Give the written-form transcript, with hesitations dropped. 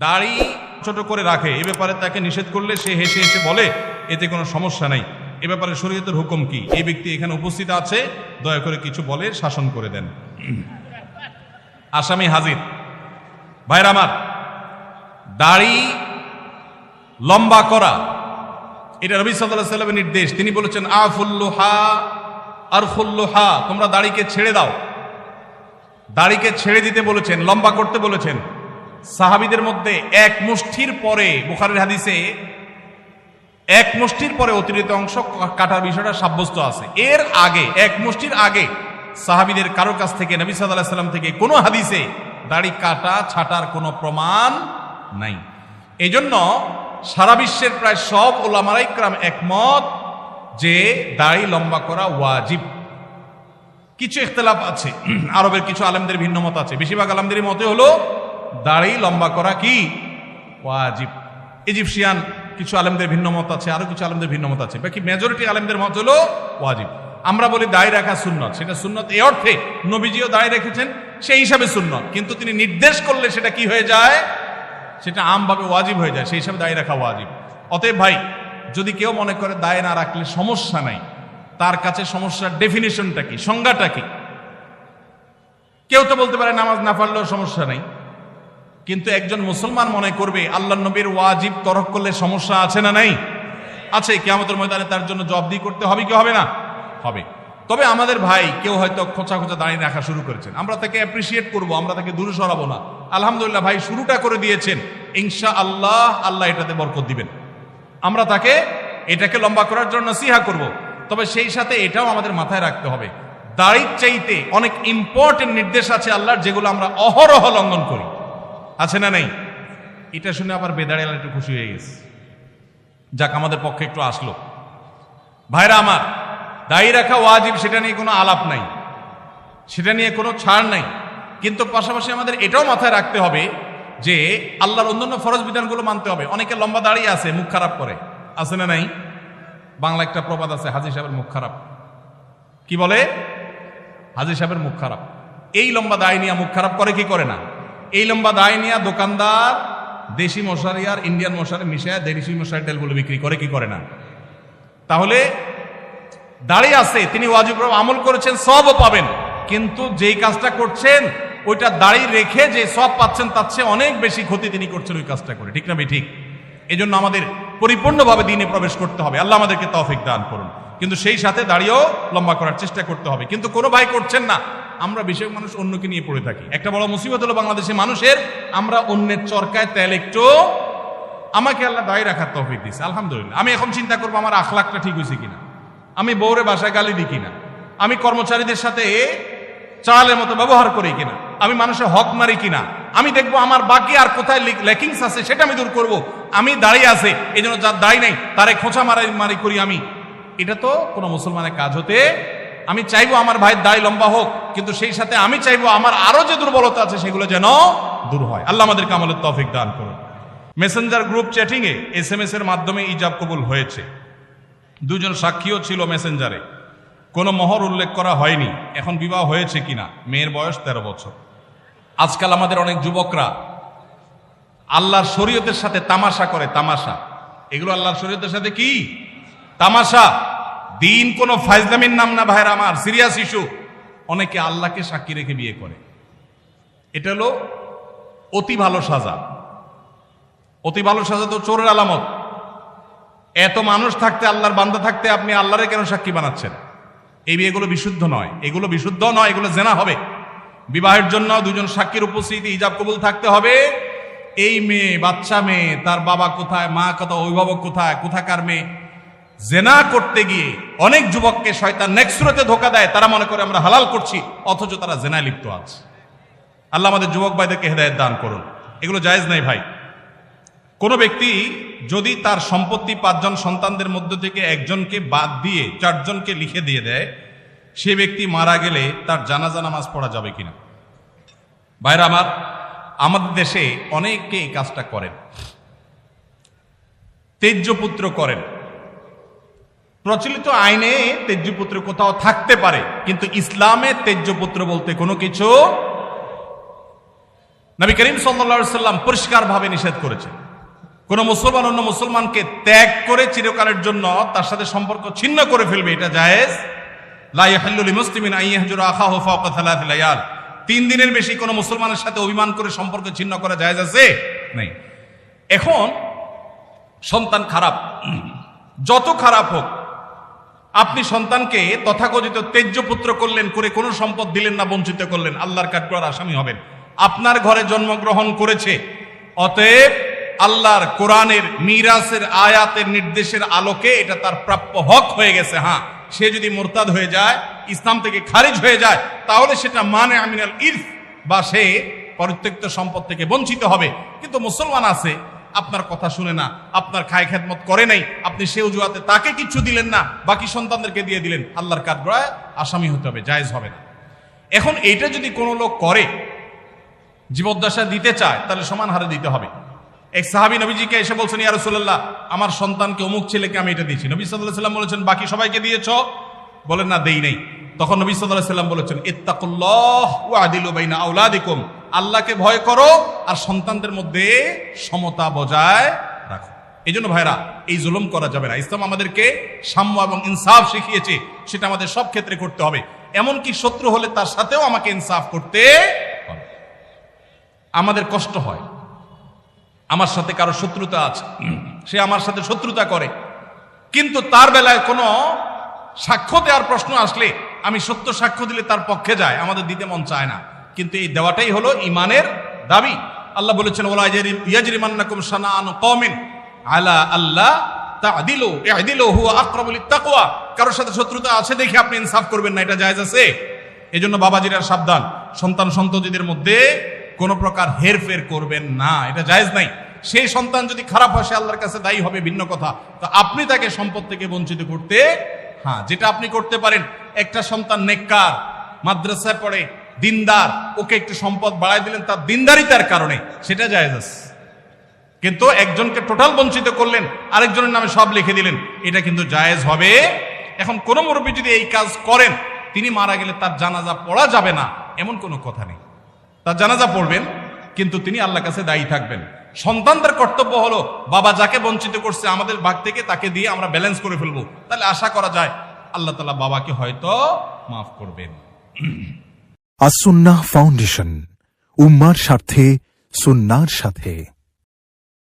দাড়ি ছোট করে রাখে, এ ব্যাপারে তাকে নিষেধ করলে সে হেসে হেসে বলে এতে কোনো সমস্যা নাই, এ ব্যাপারে শরীয়তের হুকুম কি? এই ব্যক্তি এখানে উপস্থিত আছে, দয়া করে কিছু বলে শাসন করে দেন। আসামি হাজির। ভাইরা আমার, দাড়ি লম্বা করা এটা নবী সাল্লাল্লাহু আলাইহি ওয়াসাল্লামের নির্দেশ। তিনি বলেছেন আফুল্লুহা আরফুল্লুহা, তোমরা দাড়িকে ছেড়ে দাও। দাড়িকে ছেড়ে দিতে বলেছেন, লম্বা করতে বলেছেন। সাহাবীদের মধ্যে এক মুষ্টির পরে, বুখারীর হাদিসে এক মুষ্টির পরে অতিরিক্ত অংশ কাটার বিষয়টা সাব্যস্ত আছে। এর আগে এক মুষ্টির আগে সাহাবীদের কারো কাছ থেকে, নবী সাল্লাল্লাহু আলাইহি ওয়াসাল্লাম থেকে কোনো হাদিসে দাড়ি কাটা ছাটার কোনো প্রমাণ নাই। এই জন্য সারা বিশ্বের প্রায় সব উলামায়ে ইকরাম একমত যে দাড়ি লম্বা করা ওয়াজিব। কিছু ইখতিলাফ আছে, আরবের কিছু আলেমদের ভিন্ন মত আছে। বেশিরভাগ আলেমদের মতে হলো দাড়ি লম্বা করা কি ওয়াজিব। ইজিপশিয়ান কিছু আলেমদের ভিন্ন মত আছে, আরো কিছু আলেমদের ভিন্ন মত আছে, বাকি মেজরিটি আলেমদের মত হলো ওয়াজিব। আমরা বলি দাড়ি রাখা সুন্নত, সেটা সুন্নত এই অর্থে নবীজিও দাড়ি রেখেছেন, সেই হিসাবে সুন্নত, কিন্তু তিনি নির্দেশ করলে সেটা কি হয়ে যায়, সেটা আমভাবে ওয়াজিব হয়ে যায়, সেই হিসাবে দাড়ি রাখা ওয়াজিব। অতএব ভাই, যদি কেউ মনে করে দাড়ি না রাখলে সমস্যা নাই, তার কাছে সমস্যার ডেফিনিশনটা কি, সংজ্ঞাটা কি? কেউ তো বলতে পারে নামাজ না পড়লেও সমস্যা নাই, কিন্তু একজন মুসলমান মনে করবে আল্লাহর নবীর ওয়াজিব তরক করলে সমস্যা আছে না নাই? আছে। কিয়ামতের ময়দানে তার জন্য জবাবদিহি করতে হবে কি হবে না? হবে। তবে আমাদের ভাই কেউ হয়তো খোঁচা খোঁচা দাঁড়িয়ে রাখা শুরু করেছেন, আমরা তাকে অ্যাপ্রিসিয়েট করব, আমরা তাকে দূরে সরাবো না। আলহামদুলিল্লাহ ভাই শুরুটা করে দিয়েছেন, ইনশাআল্লাহ আল্লাহ এটাতে বরকত দিবেন। আমরা তাকে এটাকে লম্বা করার জন্য নসিহা করব। তবে সেই সাথে এটাও আমাদের মাথায় রাখতে হবে, দাড়ির চাইতে অনেক ইম্পর্টেন্ট নির্দেশ আছে আল্লাহর, যেগুলো আমরা অহরহ লঙ্ঘন করি। আছে না নাই? এটা শুনে আবার বেদাড়িয়ালা একটু খুশি হয়ে গেছে, যাক আমাদের পক্ষে একটু আসলো। ভাইরা আমার, দাড়ি রাখা ওয়াজিব, সেটা নিয়ে কোনো আলাপ নাই, সেটা নিয়ে কোনো ছাড় নাই। কিন্তু পাশাপাশি আমাদের এটাও মাথায় রাখতে হবে যে আল্লাহর অন্যান্য ফরজ বিধানগুলো মানতে হবে। অনেকে লম্বা দাড়ি আছে, মুখ খারাপ করে, আছে না নাই? বাংলা একটা প্রবাদ আছে, হাজী সাহেবের মুখ খারাপ। কি বলে? হাজী সাহেবের মুখ খারাপ। এই লম্বা দাড়ি নিয়ে মুখ খারাপ করে কি করে না? এই লম্বা দাড়ি নিয়ে দোকানদার দেশি মশারি আর ইন্ডিয়ান মশারি মিশায় দেশি মশারি তেলগুলো বিক্রি করে কি করে না? তাহলে দাড়ি আছে, তিনি ওয়াজিব আমল করেছেন, সবও পাবেন, কিন্তু যেই কাজটা করছেন ওইটা দাড়ি রেখে যে সব পাচ্ছেন তার চেয়ে অনেক বেশি ক্ষতি তিনি করছেন ওই কাজটা করে। ঠিক না ভাই? ঠিক। এই জন্য আমাদের পরিপূর্ণভাবে দ্বীনে প্রবেশ করতে হবে, আল্লাহ আমাদেরকে তৌফিক দান করুন। কিন্তু সেই সাথে দাড়িও লম্বা করার চেষ্টা করতে হবে। কিন্তু কোনো ভাই করছেন না, আমরা বেশিরভাগ মানুষ অন্যকে নিয়ে পড়ে থাকি। একটা বড় মুসিবত হলো বাংলাদেশের মানুষের, আমরা অন্যের চরকায় তেল একটু। আমাকে আল্লাহ দাড়ি রাখার তৌফিক দিয়েছে, আলহামদুলিল্লাহ। আমি এখন চিন্তা করবো আমার আখলাকটা ঠিক হয়েছে কিনা, আমি বউরে বাসায় গালি দিই কিনা, আমি কর্মচারীদের সাথে চালের মতো ব্যবহার করি কিনা, আমি মানুষের হক মারি কিনা, আমি দেখবো আমার বাকি আর কোথায় ল্যাকিংস আছে সেটা আমি দূর করব। আমি দাঁড়িয়ে আছে, এই জন্য যার দাড়ি নাই তারে খোঁচা মারি করি আমি। এটা তো কোনো মুসলমানের কাজ হতে। আমি চাইবো আমার ভাইয়ের দাড়ি লম্বা হোক, কিন্তু সেই সাথে আমি চাইবো আমার আরো যে দুর্বলতা আছে সেগুলো যেন দূর হয়। আল্লাহ আমাদেরকে আমলের তৌফিক দান করুন। মেসেঞ্জার গ্রুপ চ্যাটিং এ SMS এর মাধ্যমে ইজাব কবুল হয়েছে। দুজন সাক্ষীও ছিল মেসেঞ্জারে, কোনো মোহর উল্লেখ করা হয়নি। এখন বিবাহ হয়েছে কিনা? মেয়ের বয়স 13 বছর। আজকাল আমাদের অনেক যুবকরা আল্লাহর শরীয়তের সাথে তামাশা করে। তামাশা, এগুলো আল্লাহর শরীয়তের সাথে কি তামাশা? দিন কোনো ফাইজলামির নাম না ভাইরা আমার, সিরিয়াস ইস্যু। অনেকে আল্লাহকে সাক্ষী রেখে বিয়ে করে। এটা হলো অতি ভালো সাজা। অতি ভালো সাজা তো চোরের আলামত। এত মানুষ থাকতে, আল্লাহর বান্দা থাকতে আপনি আল্লাহরে কেন সাক্ষী বানাচ্ছেন? এই বিয়েগুলো বিশুদ্ধ নয়, এগুলো বিশুদ্ধ নয়, এগুলো জেনা হবে। বিবাহের জন্য দুজন সাক্ষীর উপস্থিতি, ইজাব কবুল থাকতে হবে। এই মেয়ে, বাচ্চা মেয়ে, তার বাবা কোথায়, মা কোথায়, অভিভাবক কোথায়, কোথাকার মেয়ে, জেনা করতে গিয়ে অনেক যুবককে শয়তান নেক্সট সুরতে ধোঁকা দেয়। তারা মনে করে আমরা হালাল করছি, অথচ তারা জেনায় লিপ্ত আছে। আল্লাহ আমাদের যুবক ভাইদেরকে হেদায়েত দান করুন। এগুলো জায়েজ নাই ভাই। কোনো ব্যক্তি যদি তার সম্পত্তি 5 জন সন্তানদের মধ্য থেকে একজনকে বাদ দিয়ে 4 জনকে লিখে দিয়ে দেয়, সে ব্যক্তি মারা গেলে তার জানাজা নামাজ পড়া যাবে কিনা? ভাইরা আমার, আমাদের দেশে অনেকে এই কাজটা করেন, তেজ্যপুত্র করেন। প্রচলিত আইনে তেজ্যপুত্র কোথাও থাকতে পারে, কিন্তু ইসলামে তেজ্যপুত্র বলতে কোনো কিছু নবী করিম সাল্লাল্লাহু আলাইহি সাল্লাম পরিষ্কারভাবে নিষেধ করেছেন, কোন মুসলমান অন্য মুসলমানকে ত্যাগ করে চিরকালের জন্য তার সাথে সম্পর্ক ছিন্ন করে ফেলবে, এটা জায়েজ। লা ইয়াহিল্লু লিমুসলিমিন আন ইয়াহজুরা আখাহু ফাওকা সালাসি লায়াল, 3 দিনের বেশি কোনো মুসলমানের সাথে অভিমান করে সম্পর্ক ছিন্ন করা জায়েজ আছে? নেই। এখন সন্তান খারাপ, যত খারাপ হোক, আপনি সন্তানকে তথাকথিত তেজ্য পুত্র করলেন, করে কোনো সম্পদ দিলেন না, বঞ্চিত করলেন, আল্লাহর কাঠগড়ার আসামি হবেন। আপনার ঘরে জন্মগ্রহণ করেছে, অতএব আল্লাহর কোরআনের মিরাসের আয়াতের নির্দেশের আলোকে এটা তার প্রাপ্য হক হয়ে গেছে। হ্যাঁ, সে যদি মুরতাদ হয়ে যায়, ইসলাম থেকে খারিজ হয়ে যায়, তাহলে সেটা মানে আমিনাল ইরফ, বা সে পরিত্যক্ত সম্পদ থেকে বঞ্চিত হবে। কিন্তু মুসলমান আছে, আপনার কথা শুনে না, আপনার খায় খেদমত করে নাই, আপনি সে অজুহাতে তাকে কিছু দিলেন না, বাকি সন্তানদেরকে দিয়ে দিলেন, আল্লাহর কাঠগড়ায় আসামি হতে হবে, জায়েজ হবে না। এখন এইটা যদি কোনো লোক করে, জীবদ্দশা দিতে চায়, তাহলে সমান হারে দিতে হবে। এক সাহাবী নবীজিকে এসে বলছেন, ইয়া রাসূলুল্লাহ, আমার সন্তানকে অমুক ছেলেকে আমি এটা দিয়েছি। নবী সাল্লাল্লাহু আলাইহি ওয়াসাল্লাম বলেছেন, বাকি সবাইকে দিয়েছো? বলেন না, দেই নাই। তখন নবী সাল্লাল্লাহু আলাইহি ওয়াসাল্লাম বলেছেন, ইত্তাকুল্লাহ ওয়া আদিলু বাইনা আওলাদিকুম, আল্লাহকে ভয় করো আর সন্তানদের মধ্যে সমতা বজায় রাখো। এই জন্য ভাইরা, এই জুলুম করা যাবে না। ইসলাম আমাদেরকে সাম্য এবং ইনসাফ শিখিয়েছে, সেটা আমাদের সব ক্ষেত্রে করতে হবে। এমনকি শত্রু হলে তার সাথেও আমাকে ইনসাফ করতে হবে। আমাদের কষ্ট হয়, আমার সাথে কারো শত্রুতা আছে, সে আমার সাথে শত্রুতা করে, কিন্তু তার বেলায় কোনো সাক্ষ্য দেওয়ার প্রশ্ন আসলে আমি সত্য সাক্ষ্য দিলে তার পক্ষে যায়, আমাদের দিতে মন চায় না। কিন্তু এই দেওয়াটাই হলো ইমানের দাবি। আল্লাহ বলেছেন, ওয়ালা ইয়াজরিমান্নাকুম শানাআনু কওমিন আলা আল্লা তা'দিলু ই'দিলু হুয়া আকরাবু লিত্তাকওয়া। কারোর সাথে শত্রুতা আছে দেখে আপনি ইনসাফ করবেন না, এটা জায়েজ আছে? এজন্য বাবাজিরা সাবধান, সন্তান সন্ততিদের মধ্যে কোনো প্রকার হেরফের করবেন না, এটা জায়েজ নাই। সেই সন্তান যদি খারাপ হয়, সে আল্লাহর কাছে দায়ী হবে, ভিন্ন কথা। তো আপনি তাকে সম্পদ থেকে বঞ্চিত করতে, হ্যাঁ, যেটা আপনি করতে পারেন, একটা সন্তান নেককার, মাদ্রাসায় পড়ে, দিনদার, ওকে একটু সম্পদ বাড়ায় দিলেন তার দিনদারিতার কারণে, সেটা জায়েজ আছে। কিন্তু একজনকে টোটাল বঞ্চিত করলেন, আরেকজনের নামে সব লিখে দিলেন, এটা কিন্তু জায়েজ হবে। এখন কোন মুরব্বী যদি এই কাজ করেন, তিনি মারা গেলে তার জানাজা পড়া যাবে না, এমন কোনো কথা নেই। তার জানাজা পড়বেন, কিন্তু তিনি আল্লাহর কাছে দায়ী থাকবেন। সন্তানদের কর্তব্য হলো, বাবা যাকে বঞ্চিত করছে আমাদের ভাগ থেকে তাকে দিয়ে আমরা ব্যালেন্স করে ফেলবো, তাহলে আশা করা যায় আল্লাহ তাআলা বাবাকে হয়তো মাফ করবেন। আস-সুন্নাহ ফাউন্ডেশন, উম্মার স্বার্থে সুন্নাহর সাথে।